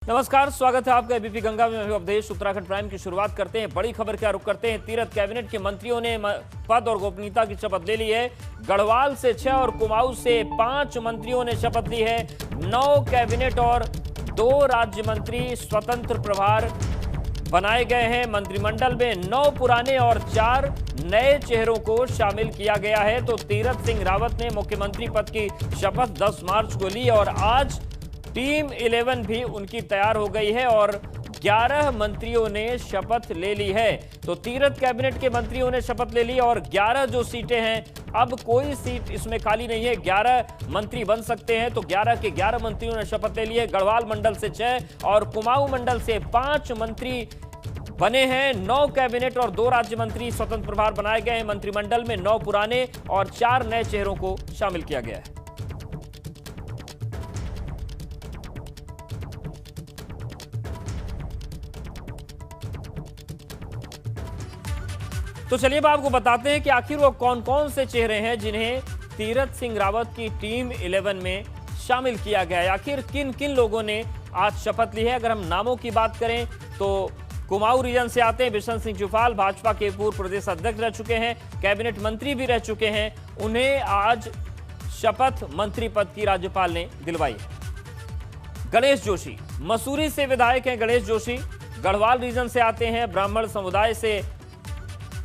नमस्कार, स्वागत है आपका एबीपी गंगा में। अवधेश उत्तराखंड प्राइम की शुरुआत करते हैं। बड़ी खबर का रुख करते हैं। तीरथ कैबिनेट के मंत्रियों ने पद और गोपनीयता की शपथ ले ली है। गढ़वाल से 6 और कुमाऊं से 5 मंत्रियों ने शपथ ली है। 9 कैबिनेट और 2 राज्य मंत्री स्वतंत्र प्रभार बनाए गए हैं। मंत्रिमंडल में 9 पुराने और 4 नए चेहरों को शामिल किया गया है। तो तीरथ सिंह रावत ने मुख्यमंत्री पद की शपथ 10 मार्च को ली और आज टीम 11 भी उनकी तैयार हो गई है और 11 मंत्रियों ने शपथ ले ली है। तो तीरथ कैबिनेट के मंत्रियों ने शपथ ले ली और 11 जो सीटें हैं, अब कोई सीट इसमें खाली नहीं है। 11 मंत्री बन सकते हैं। तो 11 के 11 मंत्रियों ने शपथ ले ली है। गढ़वाल मंडल से 6 और कुमाऊं मंडल से 5 मंत्री बने हैं। 9 कैबिनेट और 2 राज्य मंत्री स्वतंत्र प्रभार बनाए गए हैं। मंत्रिमंडल में 9 पुराने और 4 नए चेहरों को शामिल किया गया है। तो चलिए अब आपको बताते हैं कि आखिर वो कौन कौन से चेहरे हैं जिन्हें तीरथ सिंह रावत की टीम 11 में शामिल किया गया है। आखिर किन किन लोगों ने आज शपथ ली है। अगर हम नामों की बात करें तो कुमाऊं रीजन से आते हैं बिशन सिंह चुफाल, भाजपा के पूर्व प्रदेश अध्यक्ष रह चुके हैं, कैबिनेट मंत्री भी रह चुके हैं। उन्हें आज शपथ मंत्री पद की राज्यपाल ने दिलवाई है। गणेश जोशी मसूरी से विधायक हैं। गणेश जोशी गढ़वाल रीजन से आते हैं, ब्राह्मण समुदाय से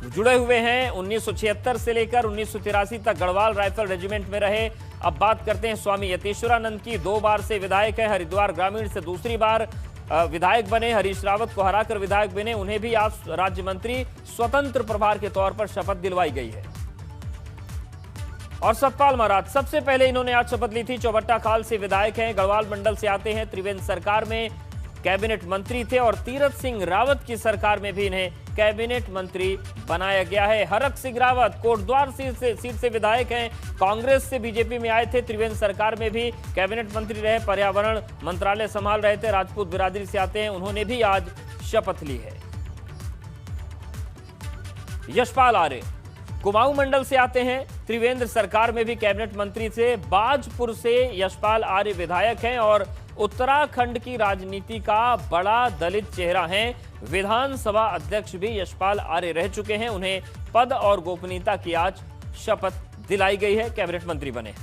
जुड़े हुए हैं। 1976 से लेकर 1983 तक गढ़वाल राइफल रेजिमेंट में रहे। अब बात करते हैं स्वामी यतीश्वरानंद की। 2 बार से विधायक है। हरिद्वार ग्रामीण से दूसरी बार विधायक बने। हरीश रावत को हराकर विधायक बने। उन्हें भी आज राज्य मंत्री स्वतंत्र प्रभार के तौर पर शपथ दिलवाई गई है। और सतपाल महाराज सबसे पहले इन्होंने आज शपथ ली थी। चौबट्टा खाल से विधायक हैं, गढ़वाल मंडल से आते हैं। त्रिवेंद्र सरकार में कैबिनेट मंत्री थे और तीरथ सिंह रावत की सरकार में भी इन्हें कैबिनेट मंत्री बनाया गया है। हरक सिंह रावत कोटद्वार सीट से विधायक हैं, कांग्रेस से बीजेपी में आए थे। त्रिवेंद्र सरकार में भी कैबिनेट मंत्री रहे, पर्यावरण मंत्रालय संभाल रहे थे। राजपूत बिरादरी से आते हैं, उन्होंने भी आज शपथ ली है। यशपाल आर्य कुमाऊं मंडल से आते हैं, त्रिवेंद्र सरकार में भी कैबिनेट मंत्री थे। बाजपुर से यशपाल आर्य विधायक हैं और उत्तराखंड की राजनीति का बड़ा दलित चेहरा हैं। विधानसभा अध्यक्ष भी यशपाल आर्य रह चुके हैं। उन्हें पद और गोपनीयता की आज शपथ दिलाई गई है, कैबिनेट मंत्री बने।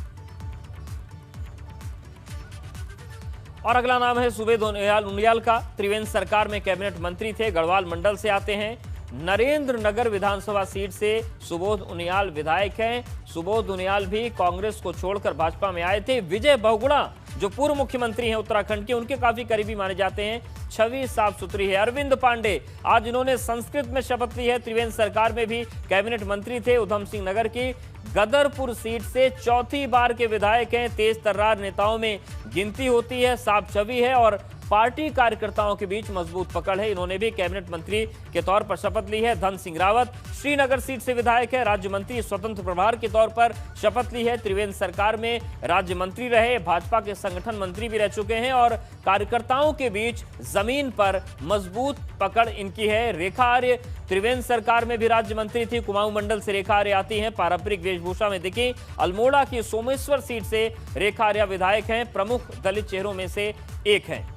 और अगला नाम है सुबेद उनियाल का। त्रिवेंद्र सरकार में कैबिनेट मंत्री थे, गढ़वाल मंडल से आते हैं। नरेंद्र नगर विधानसभा सीट से सुबोध उनियाल विधायक हैं। सुबोध उनियाल भी कांग्रेस को छोड़कर भाजपा में आए थे। विजय बहुगुणा जो पूर्व मुख्यमंत्री हैं उत्तराखंड के, उनके काफी करीबी माने जाते हैं। छवि साफ सुथरी है। अरविंद पांडे आज इन्होंने संस्कृत में शपथ ली है। त्रिवेंद्र सरकार में भी कैबिनेट मंत्री थे। उधम सिंह नगर की गदरपुर सीट से 4थी बार के विधायक हैं। तेज तर्रार नेताओं में गिनती होती है, साफ छवि है और पार्टी कार्यकर्ताओं के बीच मजबूत पकड़ है। इन्होंने भी कैबिनेट मंत्री के तौर पर शपथ ली है। धन सिंह रावत श्रीनगर सीट से विधायक है, राज्य मंत्री स्वतंत्र प्रभार के तौर पर शपथ ली है। त्रिवेंद्र सरकार में राज्य मंत्री रहे, भाजपा के संगठन मंत्री भी रह चुके हैं और कार्यकर्ताओं के बीच जमीन पर मजबूत पकड़ इनकी है। रेखा आर्य त्रिवेंद्र सरकार में भी राज्य मंत्री थी। कुमाऊं मंडल से रेखा आर्य आती हैं, पारंपरिक वेशभूषा में दिखी। अल्मोड़ा की सोमेश्वर सीट से रेखा आर्य विधायक हैं, प्रमुख दलित चेहरों में से एक हैं।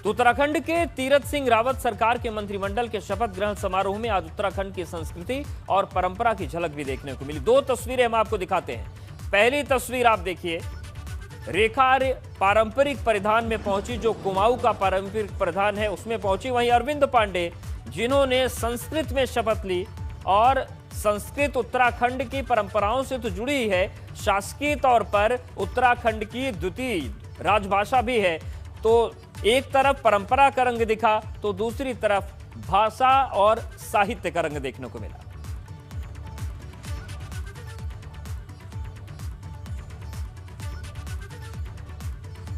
तो उत्तराखंड के तीरथ सिंह रावत सरकार के मंत्रिमंडल के शपथ ग्रहण समारोह में आज उत्तराखंड की संस्कृति और परंपरा की झलक भी देखने को मिली। 2 तस्वीरें हम आपको दिखाते हैं। पहली तस्वीर आप देखिए, रेखा आर्य पारंपरिक परिधान में पहुंची, जो कुमाऊं का पारंपरिक परिधान है उसमें पहुंची। वहीं अरविंद पांडे जिन्होंने संस्कृत में शपथ ली और संस्कृत उत्तराखंड की परंपराओं से तो जुड़ी ही है, शासकीय तौर पर उत्तराखंड की द्वितीय राजभाषा भी है। तो एक तरफ परंपरा का रंग दिखा तो दूसरी तरफ भाषा और साहित्य का रंग देखने को मिला।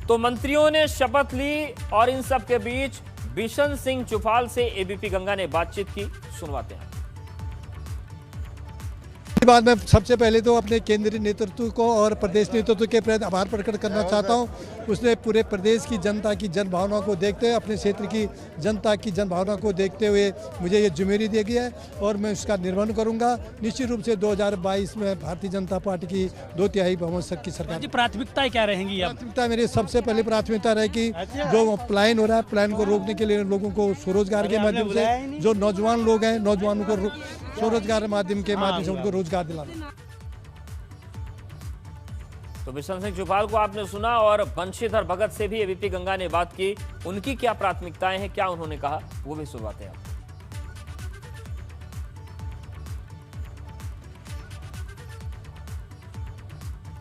तो मंत्रियों ने शपथ ली और इन सब के बीच बिशन सिंह चुफाल से एबीपी गंगा ने बातचीत की। सुनवाते हैं। बाद में सबसे पहले तो अपने केंद्रीय नेतृत्व को और प्रदेश नेतृत्व के प्रति आभार प्रकट करना चाहता हूं। उसने पूरे प्रदेश की जनता की जन भावना को देखते हुए, अपने क्षेत्र की जनता की जन भावना को देखते हुए मुझे ये जिम्मेदारी दी गई है और मैं उसका निर्वहन करूंगा। निश्चित रूप से 2022 में भारतीय जनता पार्टी की 2/3 बहुमत की सरकार। प्राथमिकताएं क्या रहेंगी? प्राथमिकता मेरी सबसे पहली प्राथमिकता रहे कि जो पलायन हो रहा है, पलायन को रोकने के लिए लोगों को स्वरोजगार के माध्यम से, जो नौजवान लोग हैं, नौजवानों को स्वरोजगार माध्यम के माध्यम से उनको रोजगार दिलाना। तो बिशन सिंह चुफाल को आपने सुना और बंशीधर भगत से भी एबीपी गंगा ने बात की। उनकी क्या प्राथमिकताएं हैं, क्या उन्होंने कहा, वो भी सुनवाते हैं।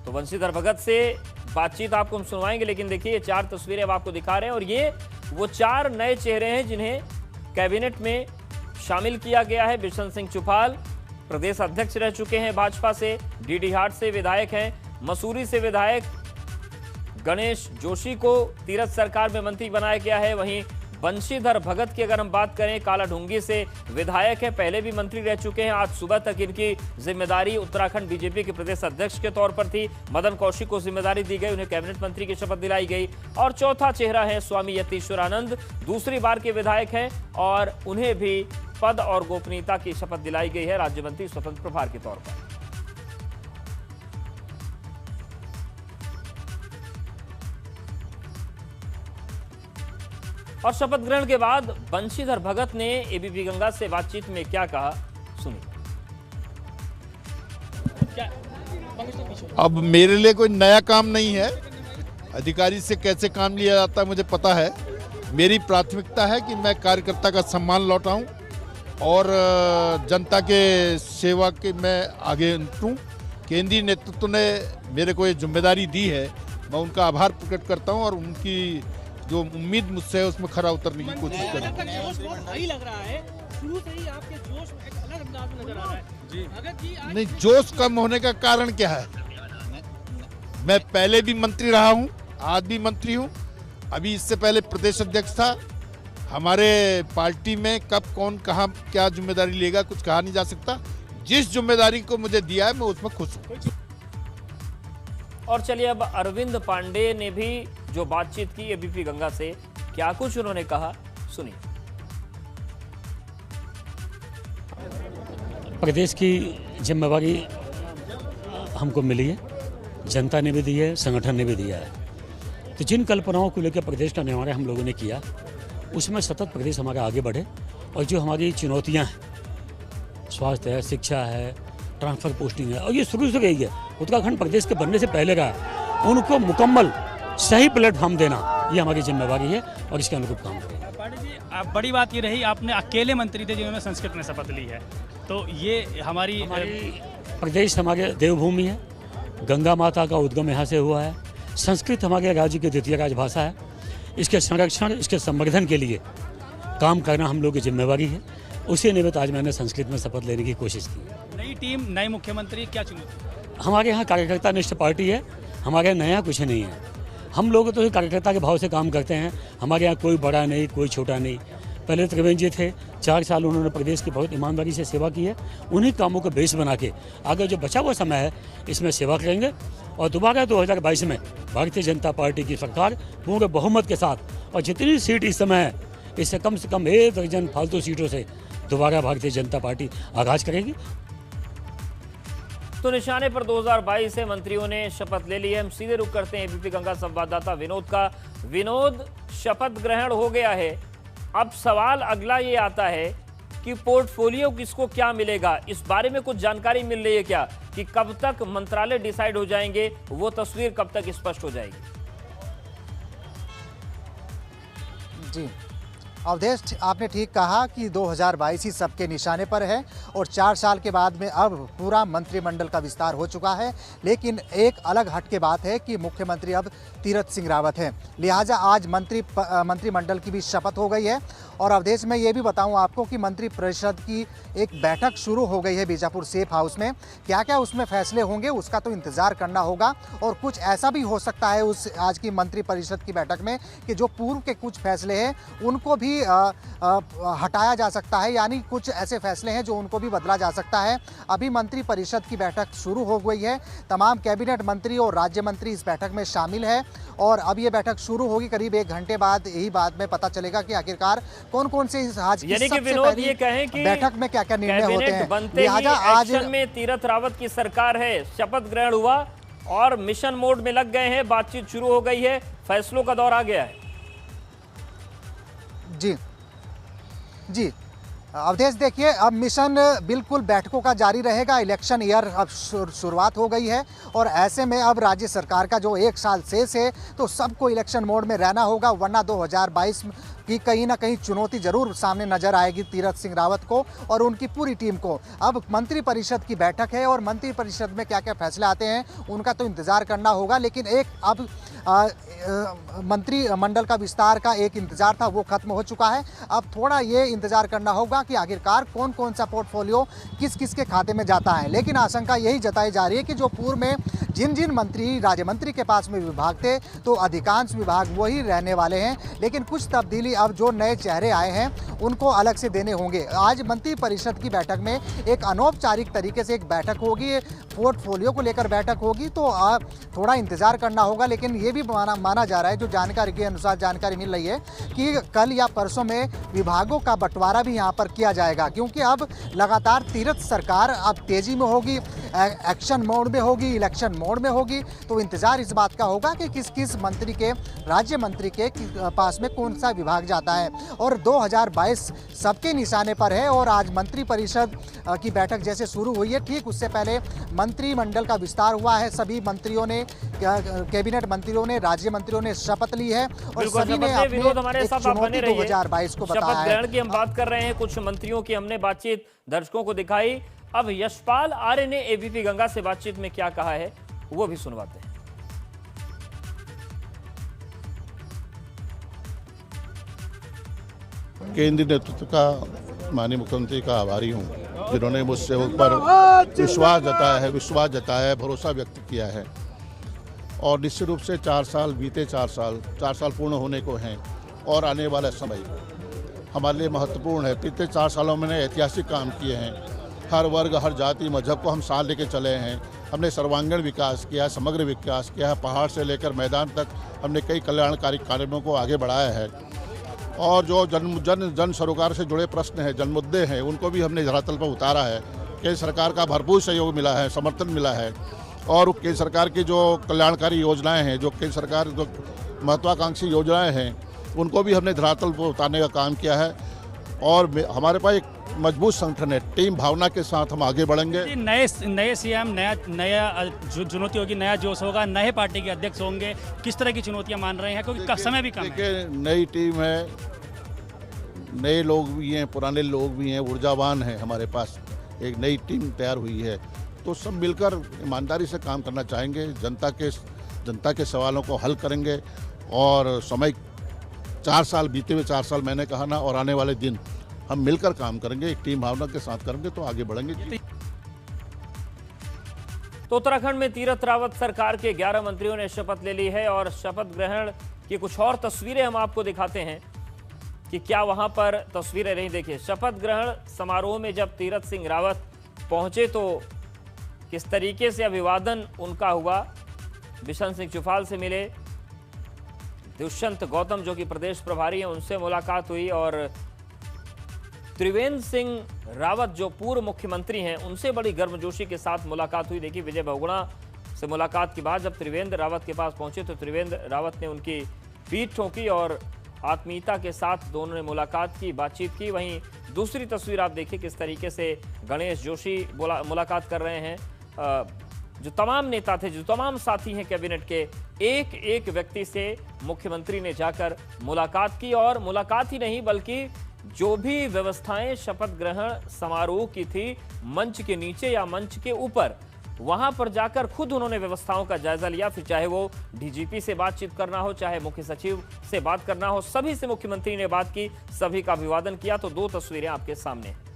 तो बंशीधर भगत से बातचीत आपको हम सुनवाएंगे, लेकिन देखिए ये 4 तस्वीरें अब आपको दिखा रहे हैं और ये वो 4 नए चेहरे हैं जिन्हें कैबिनेट में शामिल किया गया है। बिशन सिंह चुफाल प्रदेश अध्यक्ष रह चुके हैं भाजपा से, डीडीहाट से विधायक हैं, मसूरी से विधायक गणेश जोशी को तीरथ सरकार में मंत्री बनाया गया है। वहीं बंशीधर भगत की अगर हम बात करें, कालाढूंगी से विधायक है, पहले भी मंत्री रह चुके हैं। आज सुबह तक इनकी जिम्मेदारी उत्तराखंड बीजेपी के प्रदेश अध्यक्ष के तौर पर थी। मदन कौशिक को जिम्मेदारी दी गई, उन्हें कैबिनेट मंत्री की शपथ दिलाई गई। और चौथा चेहरा है स्वामी यतीश्वरानंद, दूसरी बार के विधायक हैं और उन्हें भी पद और गोपनीयता की शपथ दिलाई गई है राज्य मंत्री स्वतंत्र प्रभार के तौर पर। और शपथ ग्रहण के बाद बंशीधर भगत ने एबीपी गंगा से बातचीत में क्या कहा, सुनिए। अब मेरे लिए कोई नया काम नहीं है, अधिकारी से कैसे काम लिया जाता है मुझे पता है। मेरी प्राथमिकता है कि मैं कार्यकर्ता का सम्मान लौटाऊं और जनता के सेवा के मैं आगे निपटूं। केंद्रीय नेतृत्व ने मेरे को ये जिम्मेदारी दी है, मैं उनका आभार प्रकट करता हूं और उनकी जो उम्मीद मुझसे है उसमें खरा उतरने की कोशिश करूंगा। नहीं, जोश कम होने का कारण क्या है? मैं पहले भी मंत्री रहा हूं, आज भी मंत्री हूं, अभी इससे पहले प्रदेश अध्यक्ष था। हमारे पार्टी में कब कौन कहां क्या जिम्मेदारी लेगा कुछ कहा नहीं जा सकता। जिस जिम्मेदारी को मुझे दिया है मैं उसमें खुश हूं। और चलिए अब अरविंद पांडे ने भी जो बातचीत की एबीपी गंगा से, क्या कुछ उन्होंने कहा, सुनिए। प्रदेश की जिम्मेवारी हमको मिली है, जनता ने भी दी है, संगठन ने भी दिया है। तो जिन कल्पनाओं को लेकर प्रदेश का निर्माण हम लोगों ने किया, उसमें सतत प्रदेश हमारा आगे बढ़े और जो हमारी चुनौतियां हैं, स्वास्थ्य है, शिक्षा है, ट्रांसफर पोस्टिंग है, और ये शुरू से रही है, उत्तराखंड प्रदेश के बनने से पहले का है, उनको मुकम्मल सही प्लेटफॉर्म देना ये हमारी जिम्मेवारी है और इसके अनुरूप काम करेंगे। पांडे जी, बड़ी बात ये रही आपने अकेले मंत्री थे जिन्होंने संस्कृत में शपथ ली है, तो ये हमारी प्रदेश हमारे देवभूमि है, गंगा माता का उद्गम यहाँ से हुआ है, संस्कृत हमारे राज्य की द्वितीय राजभाषा है। इसके संरक्षण, इसके संवर्धन के लिए काम करना हम लोग की जिम्मेवारी है। उसी निमित्त आज मैंने संस्कृत में शपथ लेने की कोशिश की। नई टीम, नए मुख्यमंत्री, क्या चुनौती? हमारे यहाँ कार्यकर्ता निष्ठ पार्टी है, हमारे यहाँ नया कुछ नहीं है। हम लोग तो कार्यकर्ता के भाव से काम करते हैं। हमारे यहाँ कोई बड़ा नहीं, कोई छोटा नहीं। पहले त्रिवेंद्र जी थे, 4 साल उन्होंने प्रदेश की बहुत ईमानदारी से सेवा की है। उन्हीं कामों को बेस बना के आगे जो बचा हुआ समय है इसमें सेवा करेंगे और दोबारा 2022 में भारतीय जनता पार्टी की सरकार पूरे बहुमत के साथ, और जितनी सीट इस समय है इससे कम 1 दर्जन फालतू सीटों से दोबारा भारतीय जनता पार्टी आगाज करेगी। तो निशाने पर 2022 से मंत्रियों ने शपथ ले ली है। हम सीधे रुक करते हैं एबीपी गंगा संवाददाता विनोद का। विनोद, शपथ ग्रहण हो गया है, अब सवाल अगला ये आता है कि पोर्टफोलियो किसको क्या मिलेगा, इस बारे में कुछ जानकारी मिल रही है क्या, कि कब तक मंत्रालय डिसाइड हो जाएंगे, वो तस्वीर कब तक स्पष्ट हो जाएगी? जी अवधेश, आपने ठीक कहा कि 2022 ही सबके निशाने पर है और 4 साल के बाद में अब पूरा मंत्रिमंडल का विस्तार हो चुका है। लेकिन एक अलग हट के बात है कि मुख्यमंत्री अब तीरथ सिंह रावत हैं, लिहाजा आज मंत्रिमंडल की भी शपथ हो गई है। और अवधेश, मैं ये भी बताऊं आपको कि मंत्रिपरिषद की एक बैठक शुरू हो गई है बीजापुर सेफ हाउस में। क्या क्या उसमें फैसले होंगे उसका तो इंतज़ार करना होगा, और कुछ ऐसा भी हो सकता है उस आज की मंत्रिपरिषद की बैठक में कि जो पूर्व के कुछ फैसले हैं उनको भी भी हटाया जा सकता है, यानी कुछ ऐसे फैसले हैं जो उनको भी बदला जा सकता है। अभी मंत्री परिषद की बैठक शुरू हो गई है, तमाम कैबिनेट मंत्री और राज्य मंत्री इस बैठक में शामिल है और अब ये बैठक शुरू होगी। करीब 1 घंटे बाद यही बाद में पता चलेगा कि आखिरकार कौन कौन से आज की सबसे पहली बैठक में क्या क्या निर्णय होते हैं। लिहाजा आज में तीरथ रावत की सरकार है, शपथ ग्रहण हुआ और मिशन मोड में लग गए हैं, बातचीत शुरू हो गई है, फैसलों का दौर आ गया है। जी अवधेश, देखिए अब मिशन बिल्कुल बैठकों का जारी रहेगा। इलेक्शन ईयर अब शुरुआत हो गई है और ऐसे में अब राज्य सरकार का जो 1 साल शेष है तो सबको इलेक्शन मोड में रहना होगा, वरना 2022 की कहीं ना कहीं चुनौती जरूर सामने नजर आएगी तीरथ सिंह रावत को और उनकी पूरी टीम को। अब मंत्री परिषद की बैठक है और मंत्री परिषद में क्या क्या फैसले आते हैं उनका तो इंतजार करना होगा, लेकिन एक अब मंत्री मंडल का विस्तार का एक इंतजार था वो खत्म हो चुका है। अब थोड़ा ये इंतजार करना होगा कि आखिरकार कौन कौन सा पोर्टफोलियो किस किस के खाते में जाता है। लेकिन आशंका यही जताई जा रही है कि जो पूर्व में जिन जिन मंत्री राज्य मंत्री के पास में विभाग थे तो अधिकांश विभाग वही रहने वाले हैं, लेकिन कुछ तब्दीली अब जो नए चेहरे आए हैं उनको अलग से देने होंगे। आज मंत्री परिषद की बैठक में एक अनौपचारिक तरीके से एक बैठक होगी, पोर्टफोलियो को लेकर बैठक होगी, तो थोड़ा इंतजार करना होगा। लेकिन ये भी माना जा रहा है, जो जानकारी के अनुसार जानकारी मिल रही है कि कल या परसों में विभागों का बंटवारा भी यहाँ पर किया जाएगा, क्योंकि अब लगातार तीरथ सरकार अब तेजी में होगी, एक्शन मोड में होगी, इलेक्शन मोड में होगी। तो इंतजार इस बात का होगा कि किस किस मंत्री के, राज्य मंत्री के पास में कौन सा विभाग जाता है। और 2022 सबके निशाने पर है और आज मंत्री परिषद की बैठक जैसे शुरू हुई है, ठीक उससे पहले मंत्रिमंडल का विस्तार हुआ है। सभी मंत्रियों ने, कैबिनेट मंत्रियों ने, राज्य मंत्रियों ने शपथ ली है और सभी ने अपने चुनौती 2022 को बताया है। शपथ ग्रहण की हम बात कर रहे हैं, कुछ मंत्रियों की हमने बातचीत दर्शकों को दिखाई। अब यशपाल आर्य ने एबीपी गंगा से बातचीत में क्या कहा है वो भी सुनवाते हैं। केंद्रीय नेतृत्व का, माननीय मुख्यमंत्री का आभारी हूं, जिन्होंने मुझसे ऊपर विश्वास जताया है, भरोसा व्यक्त किया है। और निश्चित रूप से 4 साल बीते, 4 साल पूर्ण होने को हैं और आने वाला समय हमारे लिए महत्वपूर्ण है। पिछले 4 सालों में ऐतिहासिक काम किए हैं, हर वर्ग, हर जाति, मजहब को हम साथ लेके चले हैं। हमने सर्वांगीण विकास किया, समग्र विकास किया, पहाड़ से लेकर मैदान तक हमने कई कल्याणकारी कार्यक्रमों को आगे बढ़ाया है। और जो जन सरोकार से जुड़े प्रश्न हैं, जन मुद्दे हैं, उनको भी हमने धरातल पर उतारा है। केंद्र सरकार का भरपूर सहयोग मिला है, समर्थन मिला है और केंद्र सरकार की जो कल्याणकारी योजनाएं हैं, जो केंद्र सरकार जो महत्वाकांक्षी योजनाएं हैं, उनको भी हमने धरातल पर उतारने का काम किया है। और हमारे पास एक मजबूत संगठन है, टीम भावना के साथ हम आगे बढ़ेंगे। नए सीएम, नया चुनौती होगी, नया जोश होगा, नए पार्टी के अध्यक्ष होंगे, किस तरह की चुनौतियां मान रहे हैं, क्योंकि समय भी कम है। नई टीम है, नए लोग भी हैं, पुराने लोग भी हैं, ऊर्जावान हैं। हमारे पास एक नई टीम तैयार हुई है, तो सब मिलकर ईमानदारी से काम करना चाहेंगे, जनता के सवालों को हल करेंगे। और समय 4 साल बीते हुए, 4 साल मैंने कहा ना, और आने वाले दिन हम मिलकर काम करेंगे, एक टीम भावना के साथ करेंगे तो आगे बढ़ेंगे। तो उत्तराखंड में तीरथ रावत सरकार के 11 मंत्रियों ने शपथ ले ली है और शपथ ग्रहण की कुछ और तस्वीरें हम आपको दिखाते हैं कि क्या वहां पर तस्वीरें नहीं। देखिए, शपथ ग्रहण समारोह में जब तीरथ सिंह रावत पहुंचे तो किस तरीके से अभिवादन उनका हुआ। बिशन सिंह चुफाल से मिले, दुष्यंत गौतम जो कि प्रदेश प्रभारी हैं उनसे मुलाकात हुई और त्रिवेंद्र सिंह रावत जो पूर्व मुख्यमंत्री हैं उनसे बड़ी गर्मजोशी के साथ मुलाकात हुई। देखिए, विजय बहुगुणा से मुलाकात के बाद जब त्रिवेंद्र रावत के पास पहुंचे तो त्रिवेंद्र रावत ने उनकी पीठ ठोकी और आत्मीयता के साथ दोनों ने मुलाकात की, बातचीत की। वहीं दूसरी तस्वीर आप देखिए किस तरीके से गणेश जोशी मुलाकात कर रहे हैं। जो तमाम नेता थे, जो तमाम साथी हैं कैबिनेट के, एक एक व्यक्ति से मुख्यमंत्री ने जाकर मुलाकात की। और मुलाकात ही नहीं बल्कि जो भी व्यवस्थाएं शपथ ग्रहण समारोह की थी, मंच के नीचे या मंच के ऊपर, वहां पर जाकर खुद उन्होंने व्यवस्थाओं का जायजा लिया। फिर चाहे वो डीजीपी से बातचीत करना हो, चाहे मुख्य सचिव से बात करना हो, सभी से मुख्यमंत्री ने बात की, सभी का अभिवादन किया। तो 2 तस्वीरें आपके सामने हैं।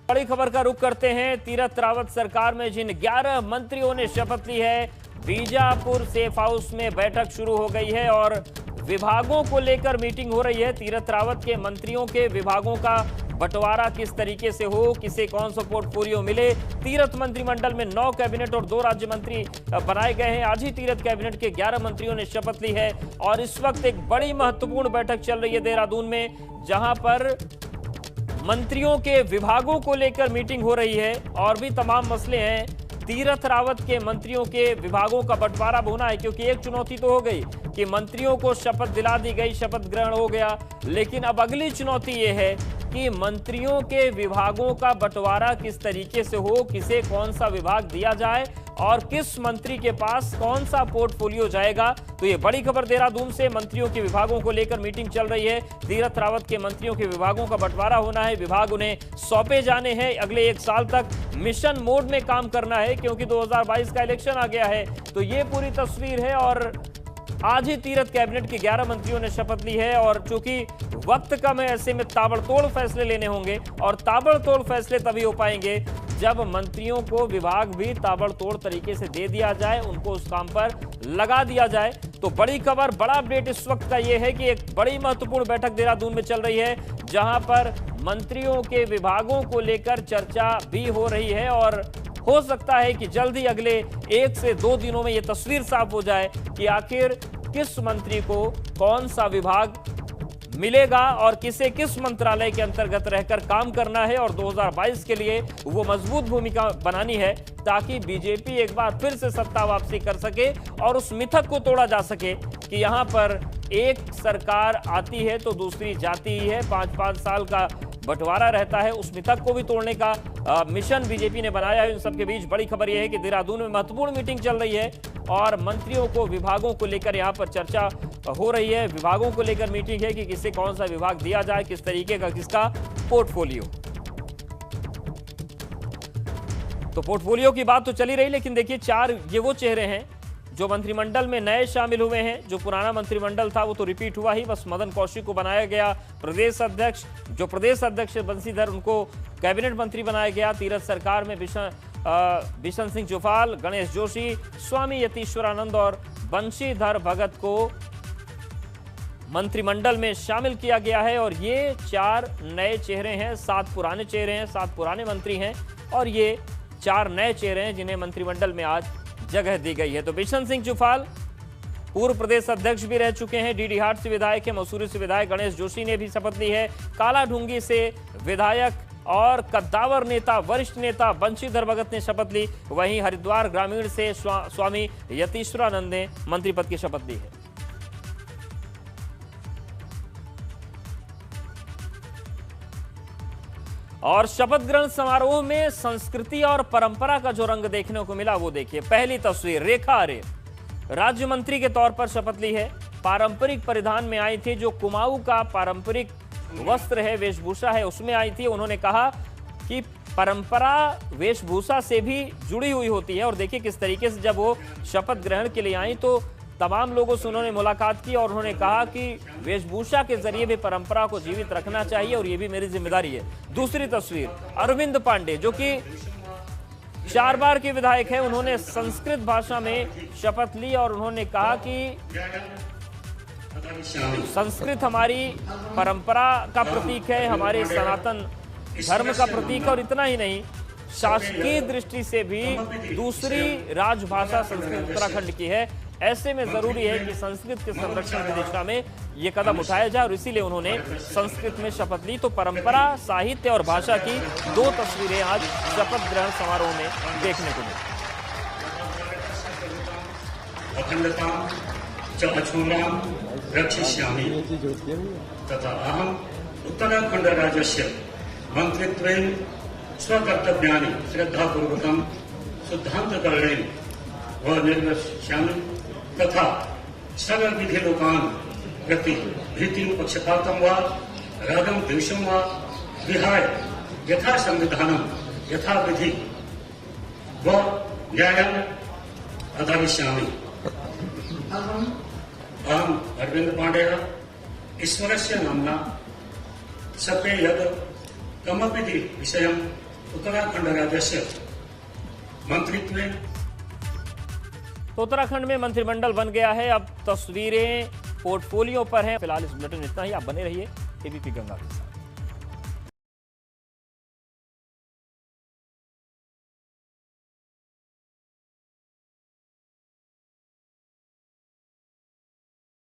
बड़ी खबर का रुख करते हैं। तीरथ रावत सरकार में जिन 11 मंत्रियों ने शपथ ली है, बीजापुर सेफ हाउस में बैठक शुरू हो गई है और विभागों को लेकर मीटिंग हो रही है। तीरथ रावत के मंत्रियों के विभागों का बंटवारा किस तरीके से हो, किसे कौन सा पोर्टफोलियो मिले। तीरथ मंत्रिमंडल में 9 कैबिनेट और 2 राज्य मंत्री बनाए गए हैं। आज ही तीरथ कैबिनेट के 11 मंत्रियों ने शपथ ली है और इस वक्त एक बड़ी महत्वपूर्ण बैठक चल रही है देहरादून में, जहां पर मंत्रियों के विभागों को लेकर मीटिंग हो रही है और भी तमाम मसले हैं। तीरथ रावत के मंत्रियों के विभागों का बंटवारा होना है, क्योंकि एक चुनौती तो हो गई कि मंत्रियों को शपथ दिला दी गई, शपथ ग्रहण हो गया, लेकिन अब अगली चुनौती ये है कि मंत्रियों के विभागों का बंटवारा किस तरीके से हो, किसे कौन सा विभाग दिया जाए और किस मंत्री के पास कौन सा पोर्टफोलियो जाएगा। तो ये बड़ी खबर देहरादून से, मंत्रियों के विभागों को लेकर मीटिंग चल रही है। तीरथ रावत के मंत्रियों के विभागों का बंटवारा होना है, विभाग उन्हें सौंपे जाने हैं। अगले 1 साल तक मिशन मोड में काम करना है, क्योंकि 2022 का इलेक्शन आ गया है। तो ये पूरी तस्वीर है और आज ही तीरथ कैबिनेट के 11 मंत्रियों ने शपथ ली है और चूंकि वक्त कम है, ऐसे में ताबड़तोड़ फैसले लेने होंगे और ताबड़तोड़ फैसले तभी हो पाएंगे जब मंत्रियों को विभाग भी ताबड़तोड़ तरीके से दे दिया जाए, उनको उस काम पर लगा दिया जाए। तो बड़ी खबर, बड़ा अपडेट इस वक्त का यह है कि एक बड़ी महत्वपूर्ण बैठक देहरादून में चल रही है, जहां पर मंत्रियों के विभागों को लेकर चर्चा भी हो रही है और हो सकता है कि जल्द ही अगले 1 से 2 दिनों में यह तस्वीर साफ हो जाए कि आखिर किस मंत्री को कौन सा विभाग मिलेगा और किसे किस मंत्रालय के अंतर्गत रहकर काम करना है। और 2022 के लिए वो मजबूत भूमिका बनानी है ताकि बीजेपी एक बार फिर से सत्ता वापसी कर सके और उस मिथक को तोड़ा जा सके कि यहां पर एक सरकार आती है तो दूसरी जाती ही है, 5-5 साल का बंटवारा रहता है। उस मिथक को भी तोड़ने का मिशन बीजेपी ने बनाया है। इन सबके बीच बड़ी खबर यह है कि देहरादून में महत्वपूर्ण मीटिंग चल रही है और मंत्रियों को विभागों को लेकर यहां पर चर्चा हो रही है। विभागों को लेकर मीटिंग है कि किसे कौन सा विभाग दिया जाए, किस तरीके का किसका पोर्टफोलियो। तो पोर्टफोलियो की बात तो चली रही, लेकिन देखिए 4 ये वो चेहरे हैं जो मंत्रिमंडल में नए शामिल हुए हैं। जो पुराना मंत्रिमंडल था वो तो रिपीट हुआ ही, बस मदन कौशिक को बनाया गया प्रदेश अध्यक्ष। जो प्रदेश अध्यक्ष बंशीधर, उनको कैबिनेट मंत्री बनाया गया। तीरथ सरकार में बिशन सिंह जुफाल, गणेश जोशी, स्वामी यतीश्वरानंद और बंशीधर भगत को मंत्रिमंडल में शामिल किया गया है। और ये 4 नए चेहरे हैं, 7 पुराने चेहरे हैं, 7 पुराने मंत्री हैं और ये 4 नए चेहरे हैं जिन्हें मंत्रिमंडल में आज जगह दी गई है। तो बिशन सिंह जुफाल पूर्व प्रदेश अध्यक्ष भी रह चुके हैं, डीडीहाट से विधायक है, मसूरी से विधायक गणेश जोशी ने भी शपथ ली है। कालाढूंगी से विधायक और कद्दावर नेता, वरिष्ठ नेता बंशीधर भगत ने शपथ ली। वहीं हरिद्वार ग्रामीण से स्वामी यतीश्वरानंद ने मंत्री पद की शपथ ली है। और शपथ ग्रहण समारोह में संस्कृति और परंपरा का जो रंग देखने को मिला वो देखिए। पहली तस्वीर, रेखा आर्य राज्य मंत्री के तौर पर शपथ ली है। पारंपरिक परिधान में आई थी, जो कुमाऊं का पारंपरिक वस्त्र है, वेशभूषा है, उसमें आई थी। उन्होंने कहा कि परंपरा वेशभूषा से भी जुड़ी हुई होती है और देखिए किस तरीके से जब वो शपथ ग्रहण के लिए आई तो तमाम लोगों से उन्होंने मुलाकात की और उन्होंने कहा कि वेशभूषा के जरिए भी परंपरा को जीवित रखना चाहिए और ये भी मेरी जिम्मेदारी है। दूसरी तस्वीर, अरविंद पांडे जो कि 4 बार के विधायक हैं, उन्होंने संस्कृत भाषा में शपथ ली और उन्होंने कहा कि संस्कृत हमारी परंपरा का प्रतीक है, हमारे सनातन धर्म का प्रतीक है और इतना ही नहीं, शासकीय दृष्टि से भी दूसरी राजभाषा संस्कृत उत्तराखंड की है। ऐसे में जरूरी है कि संस्कृत के संरक्षण की दिशा में ये कदम उठाया जाए और इसीलिए उन्होंने संस्कृत में शपथ ली। तो परंपरा, साहित्य और भाषा की 2 तस्वीरें आज शपथ ग्रहण समारोह में देखने को मिली। अखंडतां च अक्षुण्णां रक्षिष्यामि तथा अहम् उत्तराखण्डराज्यस्य मन्त्रित्वेन स्वकर्तव्यानि श्रद्धापूर्वकं सिद्धान्तकरणेन व निर्वक्ष्यामि तथा सर्वविधि लोकान् प्रति भीतिं पक्षपातं वा रागं द्वेषं वा विहाय यथा संविधानं यथा विधि व न्यायम् आचरिष्यामि। अहम् अरविंद पाण्डेयः ईश्वरस्य नाम्ना सपे यद् कमपि विषयं उत्तराखंड राज्यस्य मंत्रित्वे। तो उत्तराखंड में मंत्रिमंडल बन गया है। अब तस्वीरें पोर्टफोलियो पर हैं। फिलहाल इस बुलेटिन में इतना ही। आप बने रहिए एबीपी गंगा के साथ।